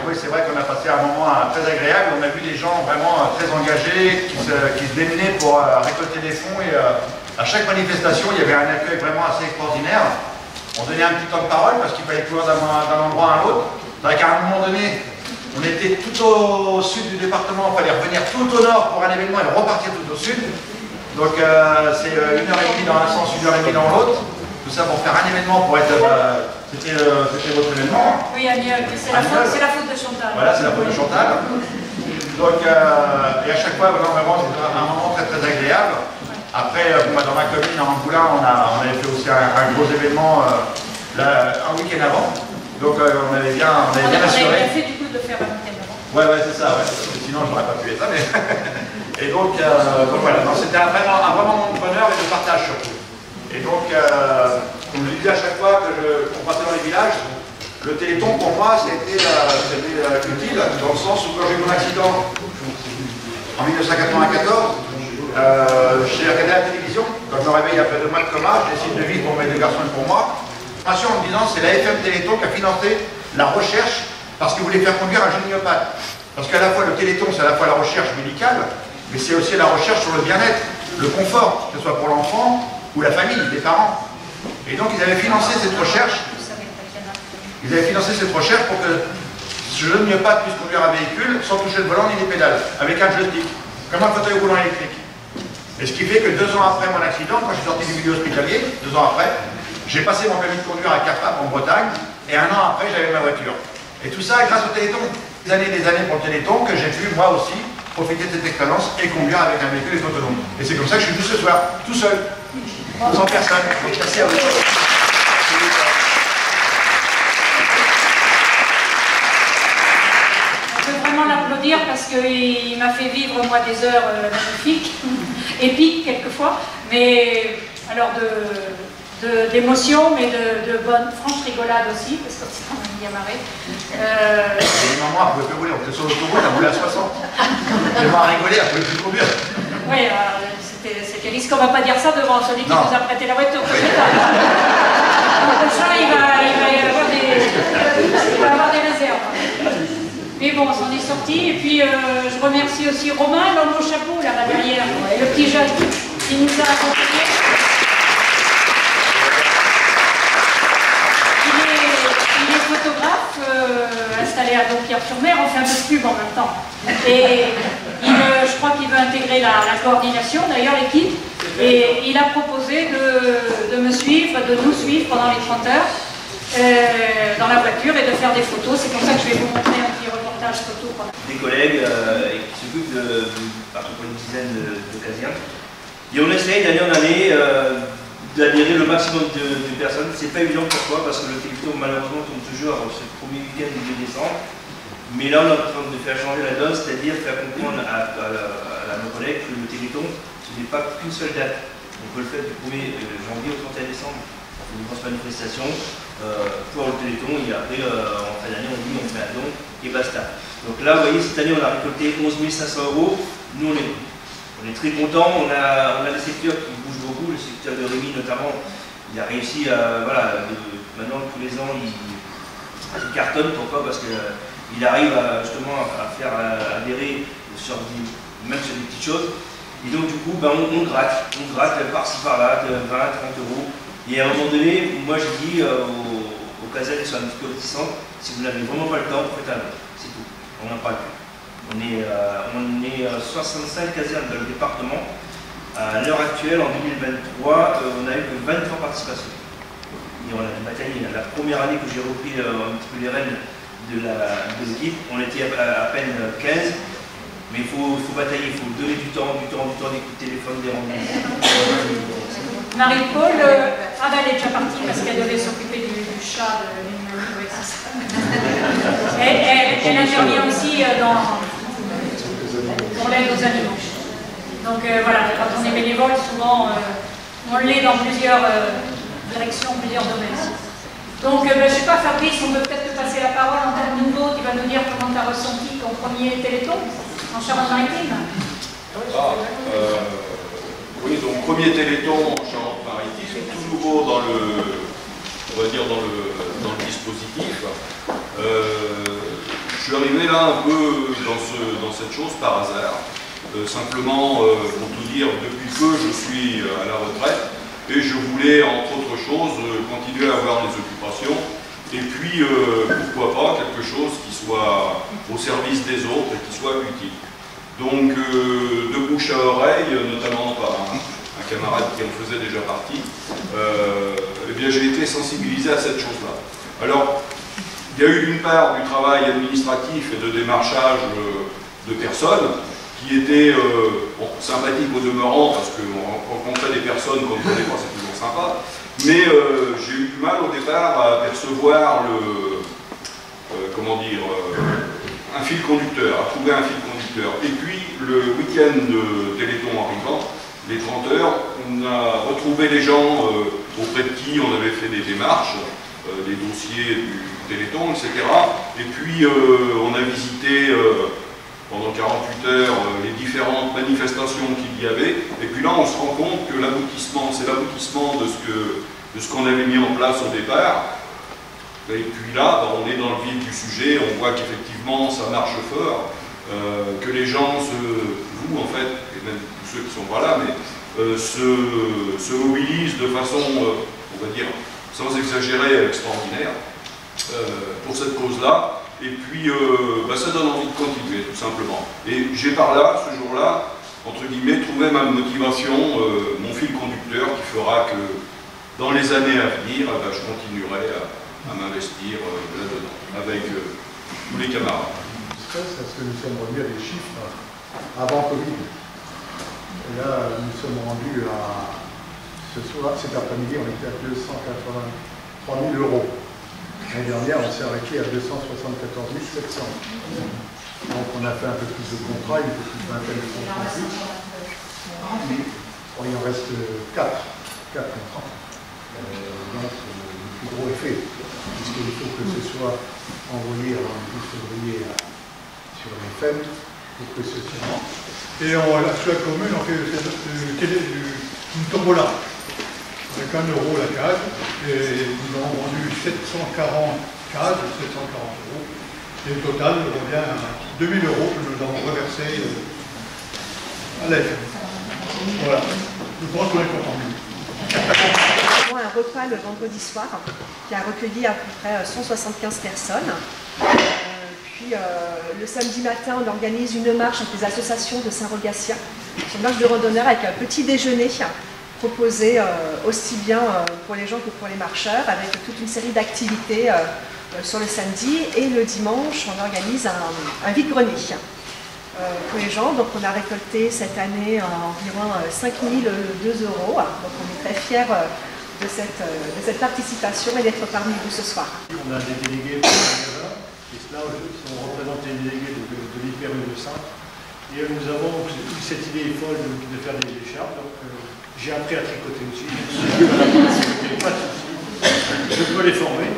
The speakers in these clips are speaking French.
oui, c'est vrai qu'on a passé un moment très agréable. On a vu des gens vraiment très engagés qui se démenaient pour récolter des fonds. Et à chaque manifestation, il y avait un accueil vraiment assez extraordinaire. On donnait un petit temps de parole parce qu'il fallait courir d'un endroit à l'autre. C'est vrai qu'à un moment donné, on était tout au sud du département. Il fallait revenir tout au nord pour un événement et repartir tout au sud. Donc c'est 1h30 dans un sens, 1h30 dans l'autre. Tout ça pour faire un événement, pour être... c'était votre événement. Oui, c'est la faute de Chantal. Voilà, c'est la faute de Chantal. Donc, et à chaque fois, vraiment, c'était un moment très très agréable. Après, dans ma commune, à Angoulin, on avait fait aussi un gros événement un week-end avant. Donc on avait bien assuré. On avait bien fait du coup de faire un week-end avant. Ouais, c'est ça, ouais. Sinon, je n'aurais pas pu être là. Mais... Et donc voilà, c'était vraiment un moment de bonheur et de partage surtout. Et donc, comme je le disais à chaque fois qu'on passait dans les villages, le Téléthon pour moi c'était utile, dans le sens où quand j'ai eu mon accident en 1994, j'ai regardé la télévision, quand je me réveille après 2 mois de coma, je décide de vivre pour mes 2 garçons et pour moi. En me disant c'est la FM Téléthon qui a financé la recherche parce qu'ils voulaient faire conduire un jeune myopathe. Parce qu'à la fois le Téléthon c'est à la fois la recherche médicale, mais c'est aussi la recherche sur le bien-être, le confort, que ce soit pour l'enfant ou la famille, les parents. Et donc ils avaient financé cette recherche. Ils avaient financé cette recherche pour que ce jeune myopathe puisse conduire un véhicule sans toucher le volant ni les pédales, avec un joystick, comme un fauteuil roulant électrique. Et ce qui fait que 2 ans après mon accident, quand je suis sorti du milieu hospitalier, 2 ans après, j'ai passé mon permis de conduire à Carpap en Bretagne, et 1 an après j'avais ma voiture. Et tout ça grâce au Téléthon. Des années pour le Téléthon que j'ai pu moi aussi profiter de cette expérience et conduire avec un véhicule autonome. Et c'est comme ça que je suis venu ce soir, tout seul, sans personne. Donc merci à vous. On peut vraiment l'applaudir parce qu'il m'a fait vivre moi des heures magnifiques, épiques quelquefois, mais alors d'émotion, mais de bonne, franche rigolade aussi, parce que c'est quand même bien marré. Et maman, elle pouvait plus rouler, on était sur l'autoroute, elle roulait à 60. Elle m'a rigolé, elle pouvait plus conduire. Oui, c'était risqué, on ne va pas dire ça devant celui qui nous a prêté la voiture. Le prochain, il va avoir des réserves. Mais bon, on s'en est sorti. Et puis, je remercie aussi Romain, l'homme au chapeau, là derrière, le petit jeune qui nous a accompagnés. Il est photographe installé à Dompierre-sur-Mer, on fait un peu de pub en même temps. Et je crois qu'il veut intégrer la coordination, d'ailleurs l'équipe, et il a proposé de me suivre, de nous suivre pendant les 30 heures dans la voiture et de faire des photos. C'est comme ça que je vais vous montrer un petit reportage photo. Des collègues qui s'occupent de une dizaine de casiens. Et on essaye d'année en année d'adhérer le maximum de personnes. C'est pas évident, pourquoi? Parce que le Téléthon malheureusement tombe toujours ce premier week-end du décembre. Mais là on est en train de faire changer la donne, c'est-à-dire faire comprendre à nos collègues que le Téléthon ce n'est pas qu'une seule date. On peut le faire du 1er janvier au 31 décembre. Une grosse manifestation pour le Téléthon et après en fin d'année on dit on fait un don et basta. Donc là vous voyez cette année on a récolté 11 500 €. Nous on est très contents, on a des secteurs qui bougent beaucoup, le secteur de Rémy notamment, il a réussi à, maintenant tous les ans il cartonne, pourquoi? Parce qu'il arrive justement à faire adhérer même sur des petites choses, et donc du coup on gratte par-ci par-là de 20, 30 €, et à un moment donné, moi je dis aux casernes qui sont un petit peu réticentes, si vous n'avez vraiment pas le temps, faites un don, c'est tout, on n'en parle plus. On est 65 casernes dans le département. À l'heure actuelle, en 2023, on a eu que 23 participations. Et on a bataillé. La première année que j'ai repris un petit peu les rênes de l'équipe, on était à peine 15. Mais il faut batailler, il faut donner du temps, des coups de téléphone, des rendez-vous. Marie-Paul, elle est déjà partie parce qu'elle devait s'occuper du chat de l'Union. Elle intervient aussi pour l'aide aux animaux. Donc voilà, quand on est bénévole, souvent on l'est dans plusieurs directions, plusieurs domaines. Donc je ne sais pas, Fabrice, on peut peut-être te passer la parole en tant que nouveau, qui va nous dire comment tu as ressenti ton premier Téléthon en Charente-Maritime. Oui, donc premier Téléthon en Charente-Maritime, tout nouveau dans le, on va dire dans le dispositif. Je suis arrivé là un peu dans cette chose par hasard. Simplement, pour tout dire, depuis peu, je suis à la retraite et je voulais, entre autres choses, continuer à avoir des occupations. Et puis, pourquoi pas, quelque chose qui soit au service des autres et qui soit utile. Donc, de bouche à oreille, notamment par un camarade qui en faisait déjà partie, eh bien, j'ai été sensibilisé à cette chose-là. Alors, il y a eu d'une part du travail administratif et de démarchage de personnes qui étaient sympathiques au demeurant, parce qu'on rencontrait des personnes qu'on ne connaît pas, c'est toujours sympa. Mais j'ai eu du mal au départ à percevoir un fil conducteur, à trouver un fil conducteur. Et puis, le week-end de Téléthon arrivant, les 30 heures, on a retrouvé les gens auprès de qui on avait fait des démarches, des dossiers du Téléthon, etc. Et puis, on a visité pendant 48 heures les différentes manifestations qu'il y avait. Et puis là, on se rend compte que l'aboutissement, c'est l'aboutissement de ce qu'on avait mis en place au départ. Et puis là, on est dans le vif du sujet, on voit qu'effectivement ça marche fort, que les gens vous en fait, et même ceux qui ne sont pas là, mais se mobilisent de façon, on va dire, sans exagérer, extraordinaire, pour cette cause-là. Et puis, ça donne envie de continuer, tout simplement. Et j'ai par là, ce jour-là, entre guillemets, trouvé ma motivation, mon fil conducteur qui fera que dans les années à venir, je continuerai à m'investir là-dedans, avec tous les camarades. Parce que nous sommes revenus à des chiffres avant Covid. Et là, nous sommes rendus à, cet après-midi, on était à 283 000 €. L'année dernière, on s'est arrêté à 274 700. Donc on a fait un peu plus de contrats, une petite vingtaine de contrats en plus. Il en reste 4 contrats. Donc le plus gros est fait, puisqu'il faut que ce soit envoyé avant le 12 février sur l'FM pour que ce soit. Et sur la commune, on fait une tombola avec 1 € la case, et nous avons vendu 740 cases, 740 €. Et le total revient à 2 000 € que nous avons reversé à l'FM. Voilà, je pense qu'on est content. Un repas le vendredi soir qui a recueilli à peu près 175 personnes. Puis le samedi matin, on organise une marche avec les associations de Saint-Rogatien. C'est une marche de randonneurs avec un petit déjeuner proposé aussi bien pour les gens que pour les marcheurs, avec toute une série d'activités sur le samedi. Et le dimanche, on organise un vide-grenier pour les gens. Donc on a récolté cette année environ 5 002 €. Donc on est très fiers de cette participation et d'être parmi vous ce soir. On a des délégués pour le magasin, et cela sont représentés les délégués de l'Hyper-U de Saint. Et nous avons eu cette idée folle de faire des écharpes. Donc j'ai appris à tricoter aussi. Pas de souci. Je peux les former.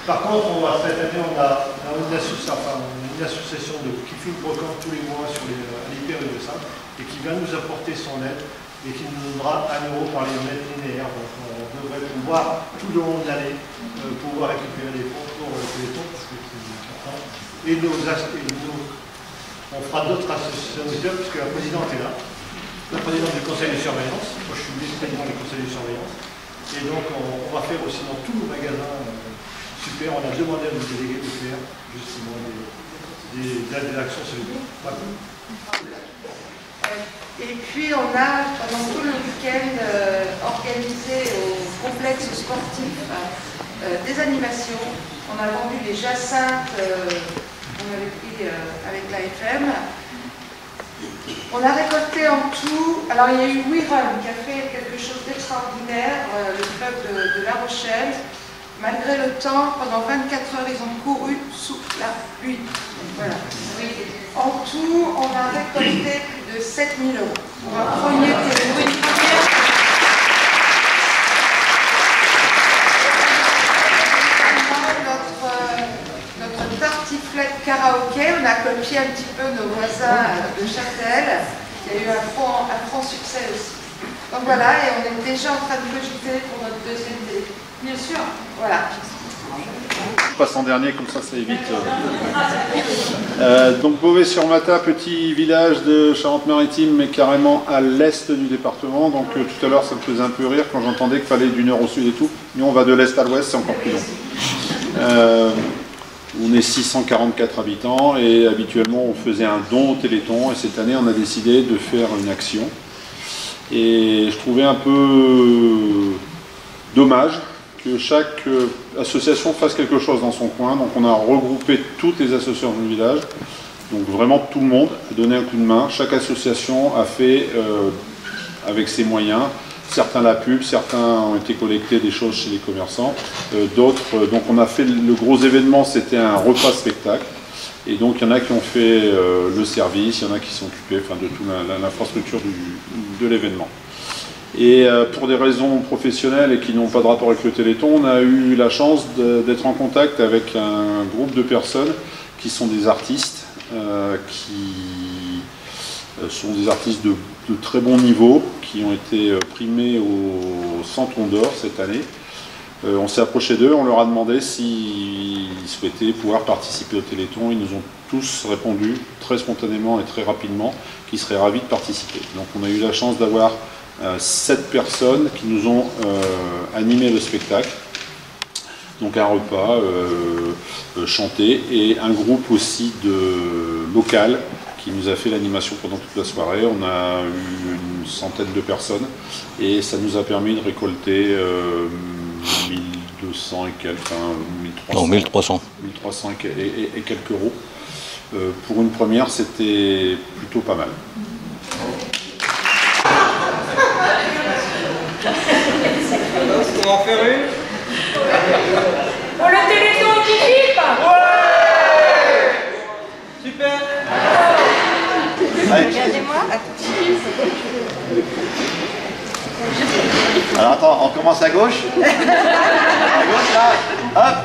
Par contre, cette année, on a une association qui fait une brocante tous les mois sur l'Hyper-U de Saint et qui va nous apporter son aide et qui nous donnera 1 € par les mètres linéaires. Donc on devrait pouvoir, tout le long de l'année, pouvoir récupérer les fonds pour le Téléthon, parce que c'est important. Et on fera d'autres associations, puisque la présidente est là, la présidente du conseil de surveillance. Moi je suis vice-président du conseil de surveillance. Et donc on va faire aussi dans tous nos magasins, super, on a demandé à nos délégués de faire justement des actions sur le voilà. Et puis on a, pendant tout le week-end, organisé au complexe sportif des animations. On a vendu les jacinthes qu'on avait pris avec l'AFM. On a récolté en tout, alors il y a eu WeRun qui a fait quelque chose d'extraordinaire, le club de La Rochelle. Malgré le temps, pendant 24 heures, ils ont couru sous la pluie. Voilà. En tout, on a récolté plus de 7 000 € pour un premier Téléthon. Notre tartiflette karaoké, on a copié un petit peu nos voisins de Châtel. Il y a eu un franc succès aussi. Donc voilà, et on est déjà en train de cogiter pour notre deuxième Téléthon. Bien sûr. Voilà. Je passe en dernier, comme ça évite. Donc Beauvais-sur-Mata, petit village de Charente-Maritime, mais carrément à l'est du département. Donc tout à l'heure, ça me faisait un peu rire quand j'entendais qu'il fallait du nord au sud et tout. Nous, on va de l'est à l'ouest, c'est encore plus long. On est 644 habitants et habituellement, on faisait un don au Téléthon. Et cette année, on a décidé de faire une action. Et je trouvais un peu dommage que chaque association fasse quelque chose dans son coin. Donc on a regroupé toutes les associations du village, donc vraiment tout le monde a donné un coup de main. Chaque association a fait avec ses moyens, certains la pub, certains ont été collectés des choses chez les commerçants, d'autres, donc on a fait le gros événement, c'était un repas spectacle. Et donc il y en a qui ont fait le service, il y en a qui sont occupés de toute l'infrastructure de l'événement. Et pour des raisons professionnelles et qui n'ont pas de rapport avec le Téléthon, on a eu la chance d'être en contact avec un groupe de personnes qui sont des artistes, qui sont des artistes de très bon niveau, qui ont été primés au Centre d'Or cette année. On s'est approché d'eux, on leur a demandé s'ils souhaitaient pouvoir participer au Téléthon. Ils nous ont tous répondu très spontanément et très rapidement qu'ils seraient ravis de participer. Donc on a eu la chance d'avoir 7 personnes qui nous ont animé le spectacle, donc un repas chanté et un groupe aussi local qui nous a fait l'animation pendant toute la soirée. On a eu une centaine de personnes et ça nous a permis de récolter 1200 et quelques, 1300, non, 1300. 1300 et quelques euros. Pour une première, c'était plutôt pas mal. On va en faire une. Pour le Téléthon qui vive. Ouais. Super. Regardez-moi. Alors attends, on commence à gauche. À gauche là. Hop.